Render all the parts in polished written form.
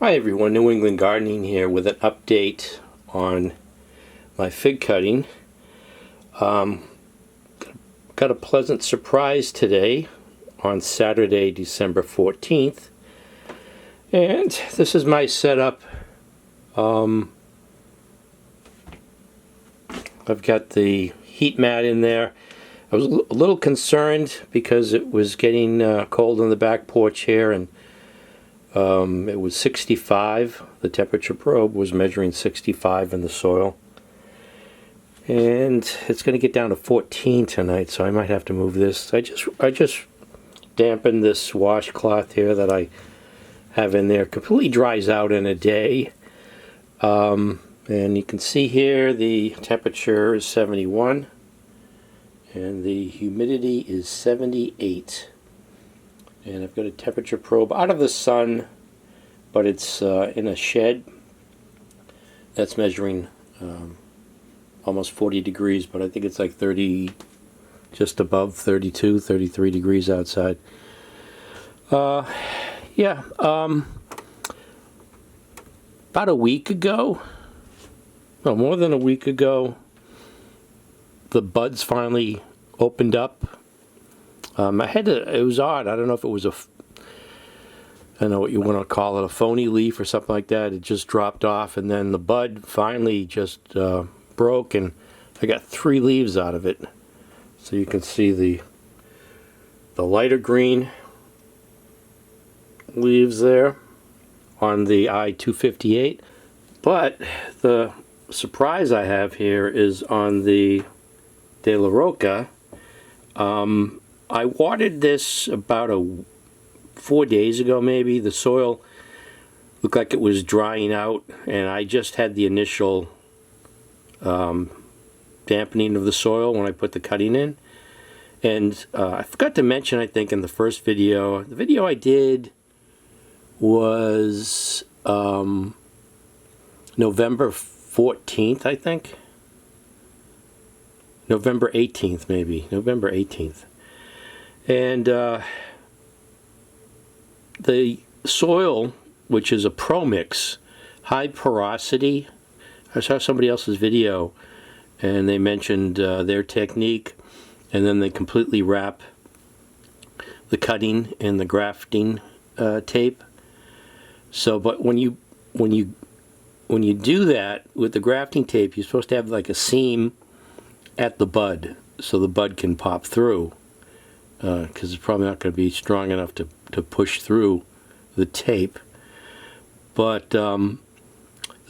Hi everyone, New England Gardening here with an update on my fig cutting. Got a pleasant surprise today on Saturday, December 14th. And this is my setup. I've got the heat mat in there. I was a little concerned because it was getting cold on the back porch here, and it was 65. The temperature probe was measuring 65 in the soil. And it's going to get down to 14 tonight, so I might have to move this. I just dampened this washcloth here that I have in there. Completely dries out in a day. And you can see here the temperature is 71. And the humidity is 78. And I've got a temperature probe out of the sun, but it's in a shed that's measuring almost 40 degrees, but I think it's like 30, just above 32, 33 degrees outside. About a week ago, no, more than a week ago, the buds finally opened up. It was odd. I don't know if it was I don't know what you want to call it, a phony leaf or something like that. It just dropped off, and then the bud finally just broke, and I got 3 leaves out of it. So you can see the lighter green leaves there on the I-258. But the surprise I have here is on the De La Roca. I watered this about 4 days ago maybe. The soil looked like it was drying out, and I just had the initial dampening of the soil when I put the cutting in. And I forgot to mention, I think in the first video, the video I did was November 14th, I think. November 18th maybe, November 18th. And the soil, which is a Pro Mix, high porosity. I saw somebody else's video and they mentioned their technique, and then they completely wrap the cutting in the grafting tape. So, but when you do that with the grafting tape, you're supposed to have like a seam at the bud so the bud can pop through, because it's probably not going to be strong enough to push through the tape. But the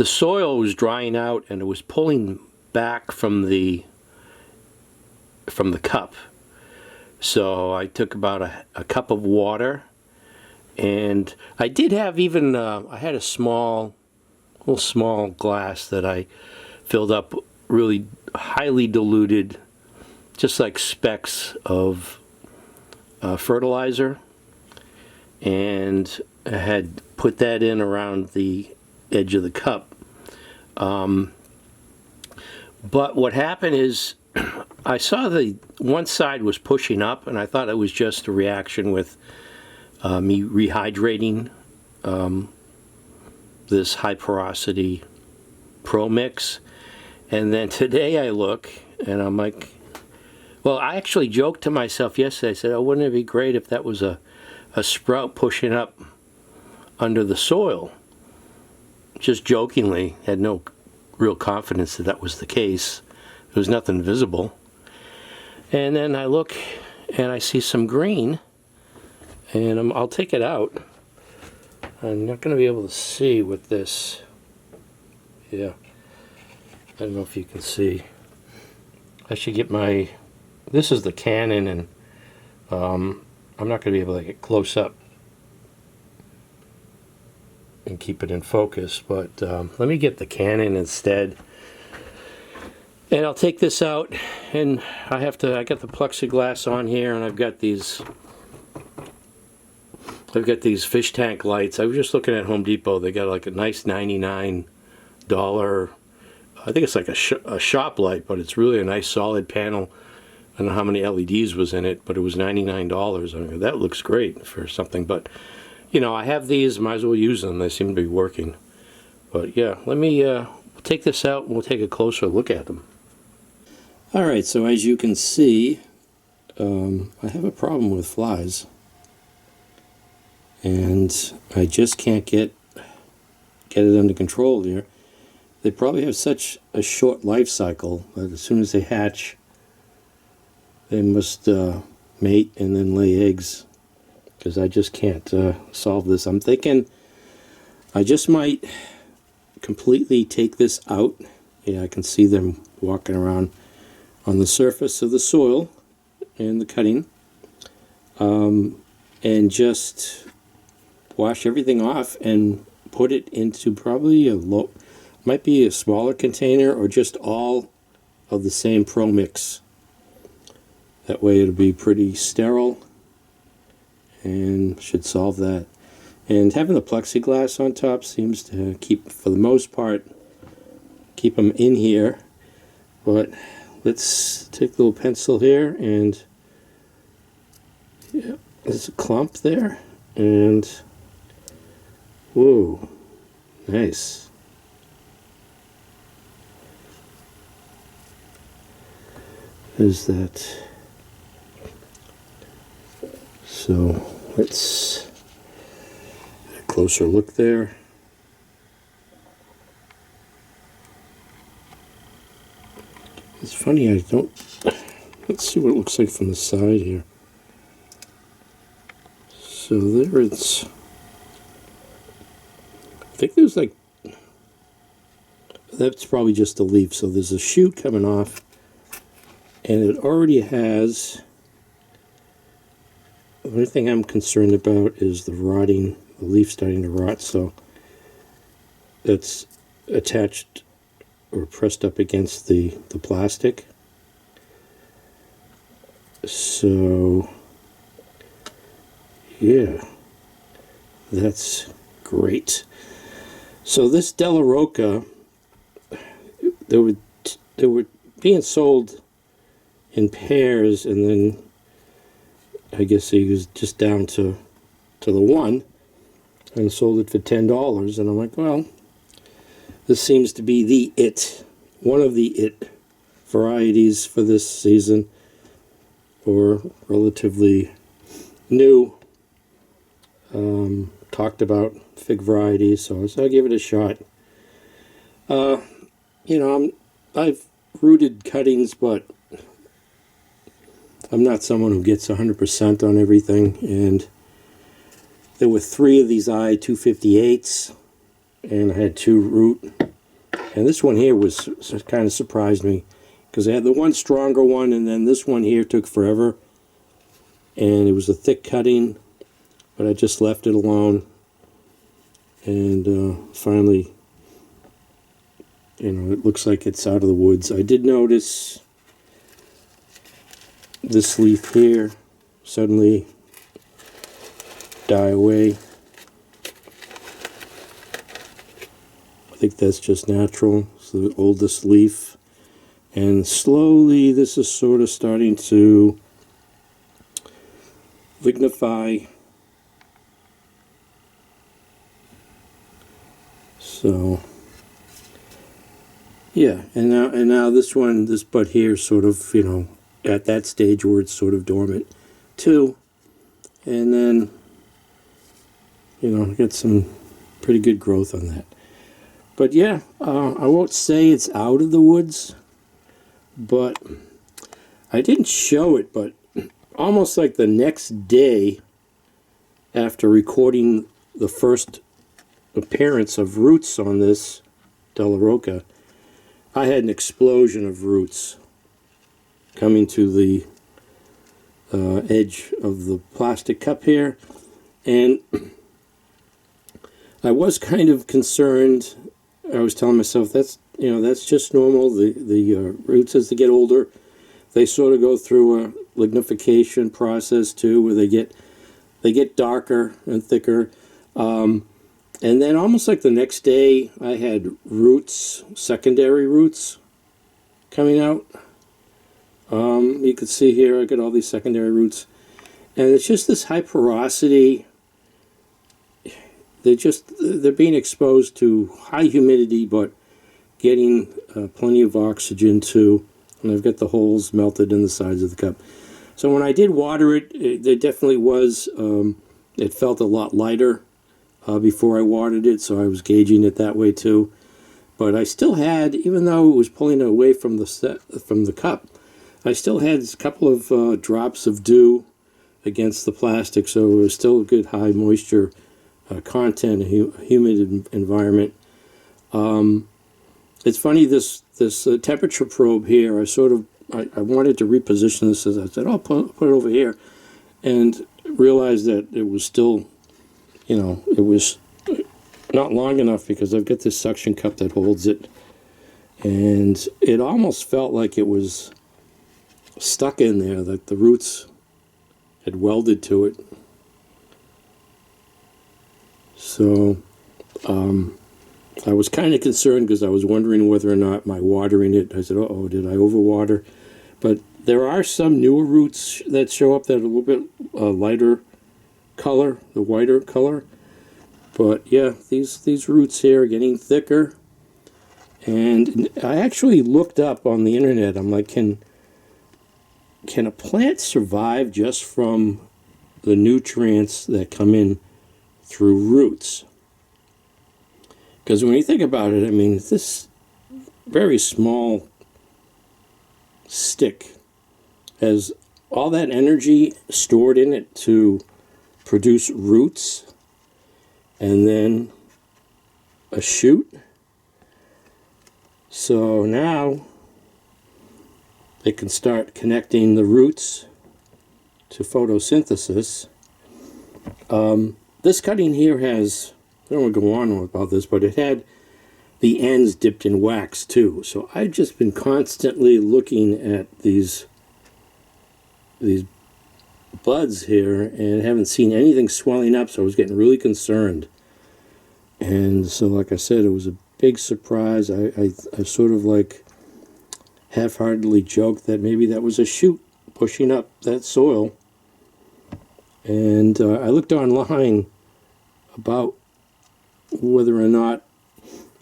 soil was drying out, and it was pulling back from the cup. So I took about a cup of water, and I did have even I had a little small glass that I filled up really highly diluted, just like specks of fertilizer, and I had put that in around the edge of the cup. But what happened is I saw the one side was pushing up, and I thought it was just a reaction with me rehydrating this high porosity Pro Mix. And then today I look and I'm like, well, I actually joked to myself yesterday. I said, oh, wouldn't it be great if that was a sprout pushing up under the soil? Just jokingly, had no real confidence that that was the case. There was nothing visible. And then I look and I see some green, and I'll take it out. I'm not going to be able to see with this. Yeah. I don't know if you can see. I should get my, this is the Canon, and I'm not going to be able to get close up and keep it in focus, but let me get the Canon instead. And I'll take this out, and I got the plexiglass on here, and I've got these fish tank lights. I was just looking at Home Depot. They got like a nice $99, I think it's like a shop light, but it's really a nice solid panel. I don't know how many LEDs was in it, but it was $99. I mean, that looks great for something. But you know, I have these, might as well use them. They seem to be working. But yeah, let me take this out and we'll take a closer look at them. Alright, so as you can see, I have a problem with flies. And I just can't get it under control here. They probably have such a short life cycle that as soon as they hatch, they must mate and then lay eggs, because I just can't solve this. I'm thinking I just might completely take this out. Yeah, I can see them walking around on the surface of the soil and the cutting, and just wash everything off and put it into probably might be a smaller container or just all of the same Pro Mix. That way it'll be pretty sterile and should solve that. And having the plexiglass on top seems to keep, for the most part, keep them in here. But let's take a little pencil here, and yeah, there's a clump there, and whoa, nice. Is that so? Let's get a closer look there. It's funny, let's see what it looks like from the side here. So there it's, I think there's like, that's probably just a leaf. So there's a shoot coming off, and it already has, the only thing I'm concerned about is the rotting, the leaf starting to rot, so that's attached or pressed up against the plastic. So yeah, that's great. So this Roca, they were being sold in pairs, and then I guess he was just down to the one and sold it for $10. And I'm like, well, this seems to be one of the varieties for this season, or relatively new, talked about fig varieties, so I'll give it a shot. You know, I've rooted cuttings, but I'm not someone who gets 100% on everything, and there were 3 of these I-258s, and I had 2 root, and this one here was kind of surprised me, because I had the one stronger one, and then this one here took forever, and it was a thick cutting, but I just left it alone, and finally, you know, it looks like it's out of the woods. I did notice this leaf here suddenly die away. I think that's just natural. It's the oldest leaf, and slowly this is sort of starting to lignify. So yeah, and now this bud here, sort of, you know, at that stage where it's sort of dormant too, and then, you know, get some pretty good growth on that. But yeah, I won't say it's out of the woods, but I didn't show it, but almost like the next day after recording the first appearance of roots on this Roca, I had an explosion of roots coming to the edge of the plastic cup here, and I was kind of concerned. I was telling myself, that's just normal. The roots, as they get older, they sort of go through a lignification process too, where they get darker and thicker, and then almost like the next day I had roots, secondary roots coming out. You can see here I got all these secondary roots, and it's just this high porosity, they're being exposed to high humidity, but getting plenty of oxygen too. And I've got the holes melted in the sides of the cup. So when I did water it, there definitely was, it felt a lot lighter before I watered it, so I was gauging it that way too. But I still had, even though it was pulling it away from the cup, I still had a couple of drops of dew against the plastic, so it was still a good high moisture content, humid environment. It's funny, this temperature probe here, I wanted to reposition this, as I said, I'll put it over here, and realized that it was still, it was not long enough, because I've got this suction cup that holds it, and it almost felt like it was stuck in there, that the roots had welded to it. So I was kind of concerned, because I was wondering whether or not my watering it, I said, uh-oh, did I overwater? But there are some newer roots that show up that are a little bit lighter color, the whiter color. But yeah, these roots here are getting thicker. And I actually looked up on the internet, I'm like, can a plant survive just from the nutrients that come in through roots? Because when you think about it, I mean, this very small stick has all that energy stored in it to produce roots, and then a shoot. So now it can start connecting the roots to photosynthesis. This cutting here has, I don't want to go on about this, but it had the ends dipped in wax too. So I've just been constantly looking at these buds here and haven't seen anything swelling up, so I was getting really concerned. And so, like I said, it was a big surprise. I sort of like half-heartedly joked that maybe that was a shoot pushing up that soil. And I looked online about whether or not,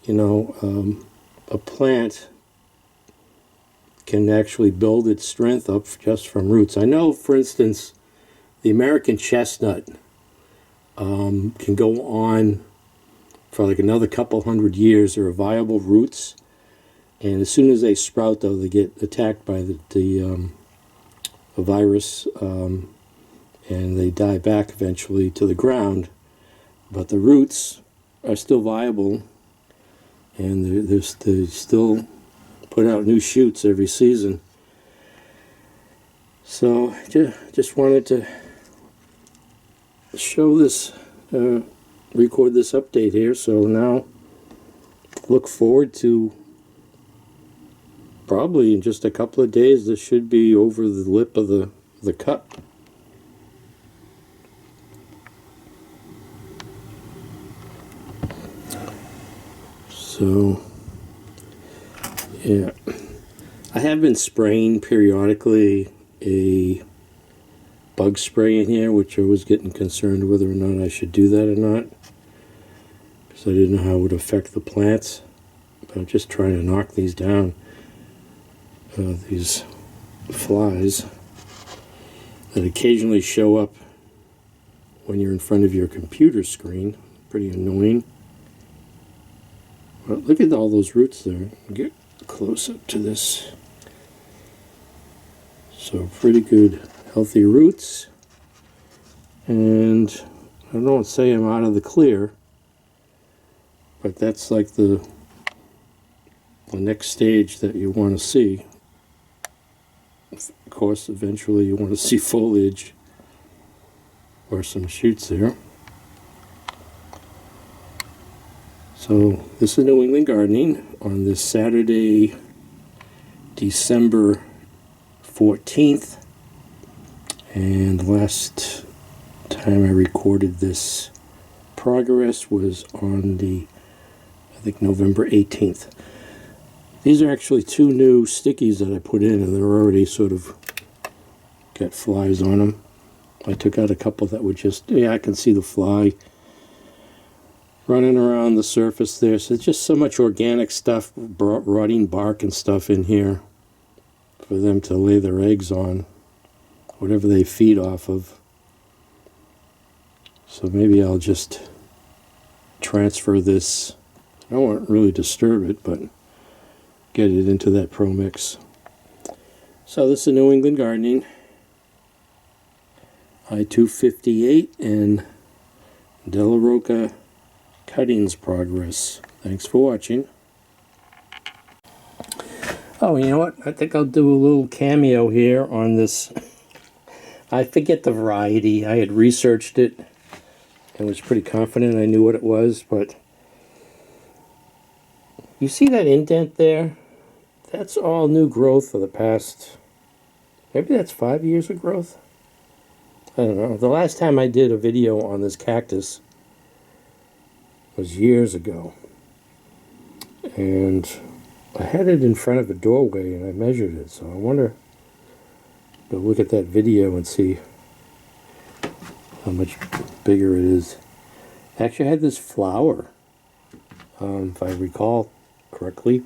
a plant can actually build its strength up just from roots. I know, for instance, the American chestnut can go on for like another couple hundred years. There are viable roots, and as soon as they sprout, though, they get attacked by the virus, and they die back eventually to the ground. But the roots are still viable, and they still put out new shoots every season. So just wanted to show this, record this update here. So now look forward to, probably in just a couple of days, this should be over the lip of the cup. So yeah, I have been spraying periodically a bug spray in here, which I was getting concerned whether or not I should do that or not, because I didn't know how it would affect the plants. But I'm just trying to knock these down, these flies that occasionally show up when you're in front of your computer screen. Pretty annoying. But look at all those roots there. Get close up to this. So pretty good, healthy roots. And I don't say I'm out of the clear, but that's like the next stage that you want to see. Of course, eventually you want to see foliage or some shoots there. So this is New England Gardening on this Saturday, December 14th. And the last time I recorded this progress was on I think November 18th. These are actually two new stickies that I put in, and they're already sort of got flies on them. I took out a couple that were just, I can see the fly running around the surface there. So it's just so much organic stuff, rotting bark and stuff in here for them to lay their eggs on, whatever they feed off of. So maybe I'll just transfer this. I don't want to really disturb it, but get it into that Pro Mix. So this is New England Gardening, I-258 and De La Roca cuttings progress. Thanks for watching. Oh, you know what? I think I'll do a little cameo here on this. I forget the variety. I had researched it and was pretty confident I knew what it was, but you see that indent there? That's all new growth for the past, maybe that's 5 years of growth? I don't know. The last time I did a video on this cactus was years ago. And I had it in front of a doorway and I measured it, so I wonder, to look at that video and see how much bigger it is. Actually, I had this flower, if I recall correctly.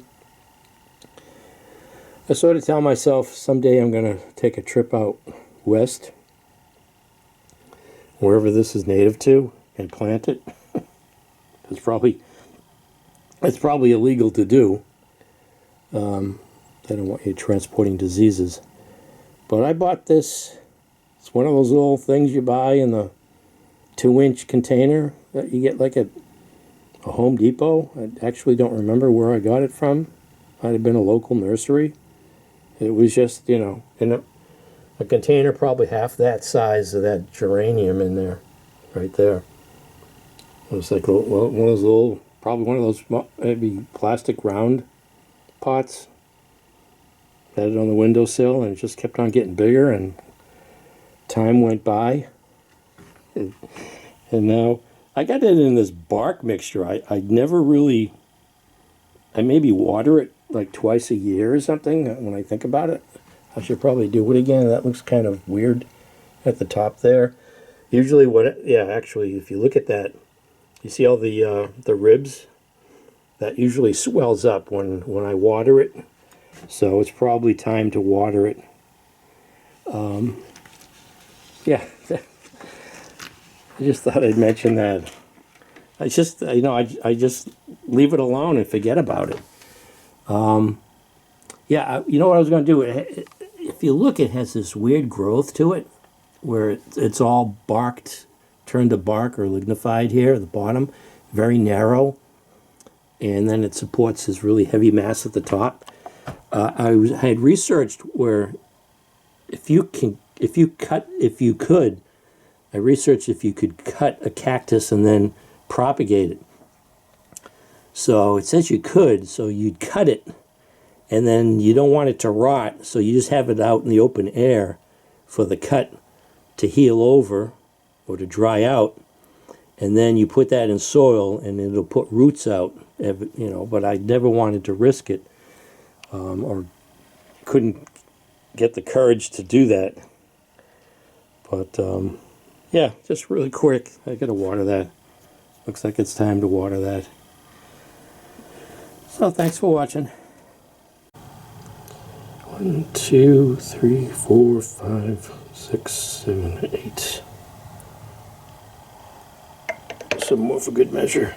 I sort of tell myself someday I'm going to take a trip out west, wherever this is native to, and plant it. It's probably illegal to do. They don't want you transporting diseases. But I bought this. It's one of those little things you buy in the 2-inch container that you get like at a Home Depot. I actually don't remember where I got it from. Might have been a local nursery. It was just, you know, in a container probably half that size of that geranium in there, right there. It was like one of those little, probably one of those maybe plastic round pots. Had it on the windowsill and it just kept on getting bigger, and time went by. And now I got it in this bark mixture. I never really, I maybe water it like twice a year or something. When I think about it, I should probably do it again. That looks kind of weird at the top there. Usually actually, if you look at that, you see all the ribs? That usually swells up when I water it. So it's probably time to water it. Yeah, I just thought I'd mention that. I just, you know, I just leave it alone and forget about it. Yeah, you know what I was going to do? If you look, it has this weird growth to it, where it's all barked, turned to bark or lignified here at the bottom, very narrow, and then it supports this really heavy mass at the top. I had researched where if you could, I researched if you could cut a cactus and then propagate it. So it says you could, so you'd cut it, and then you don't want it to rot, so you just have it out in the open air for the cut to heal over or to dry out, and then you put that in soil and it'll put roots out, you know, but I never wanted to risk it, or couldn't get the courage to do that. But yeah, just really quick, I gotta water that. Looks like it's time to water that. So thanks for watching. 1, 2, 3, 4, 5, 6, 7, 8. Some more for good measure.